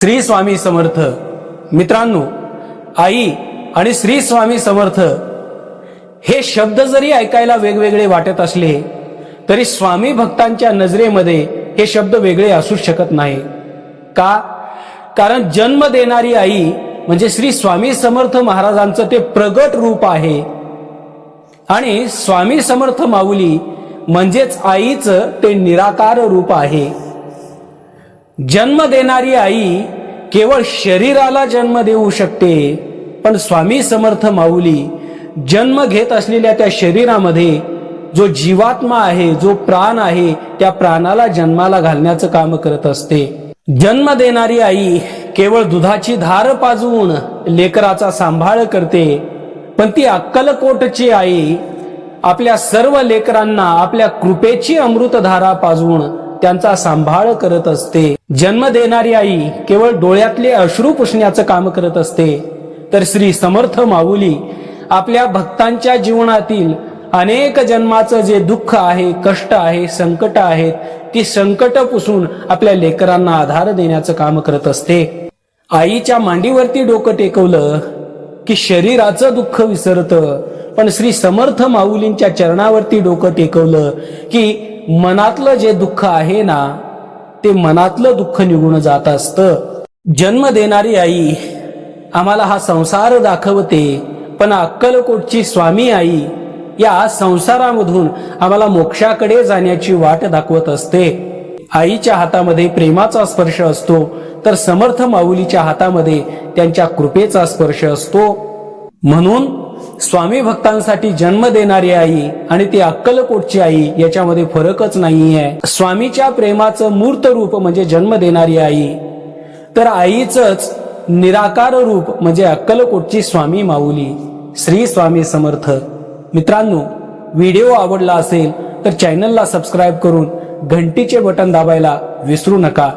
श्री स्वामी समर्थ. मित्रांनो, आई आणि श्री स्वामी समर्थ हे शब्द जरी ऐकायला वेगवेगळे वाटत असले तरी स्वामी भक्तांच्या नजरेमध्ये हे शब्द वेगळे असू शकत नाही. का? कारण जन्म देणारी आई म्हणजे श्री स्वामी समर्थ महाराजांचं ते प्रगट रूप आहे आणि स्वामी समर्थ माऊली म्हणजेच आईचं ते निराकार रूप आहे. जन्म देणारी आई केवळ शरीराला जन्म देऊ शकते, पण स्वामी समर्थ माऊली जन्म घेत असलेल्या त्या शरीरामध्ये जो जीवात्मा आहे, जो प्राण आहे, त्या प्राणाला जन्माला घालण्याचं काम करत असते. जन्म देणारी आई केवळ दुधाची धार पाजवून लेकराचा सांभाळ करते, पण ती अक्कलकोटची आई आपल्या सर्व लेकरांना आपल्या कृपेची अमृतधारा पाजवून त्यांचा सांभाळ करत असते. जन्म देणारी आई केवळ डोळ्यातले अश्रू पुसण्याचं काम करत असते, तर श्री समर्थ माऊली आपल्या भक्तांच्या जीवनातील अनेक जन्माचं जे दुःख आहे, कष्ट आहे, संकट आहेत, ती संकट पुसून आपल्या लेकरांना आधार देण्याचं काम करत असते. आईच्या मांडीवरती डोकं टेकवलं की शरीराचं दुःख विसरतं, पण श्री समर्थ माऊलींच्या चरणावरती डोकं टेकवलं की मनातलं जे दुःख आहे ना, ते मनातलं दुःख निघून जात असतं. जन्म देणारी आई आम्हाला हा संसार दाखवते, पण अक्कलकोटची स्वामी आई या संसारामधून आम्हाला मोक्षाकडे जाण्याची वाट दाखवत असते. आईच्या हातामध्ये प्रेमाचा स्पर्श असतो, तर समर्थ माऊलीच्या हातामध्ये त्यांच्या कृपेचा स्पर्श असतो. म्हणून स्वामी भक्तांसाठी जन्म देणारी आई आणि ती अक्कलकोटची आई याच्यामध्ये फरकच नाहीये. स्वामीच्या प्रेमाचं मूर्त रूप म्हणजे जन्म देणारी आई, तर आईचंच निराकार रूप म्हणजे अक्कलकोटची स्वामी माऊली. श्री स्वामी समर्थ. मित्रांनो, व्हिडिओ आवडला असेल तर चॅनलला सबस्क्राईब करून घंटीचे बटन दाबायला विसरू नका.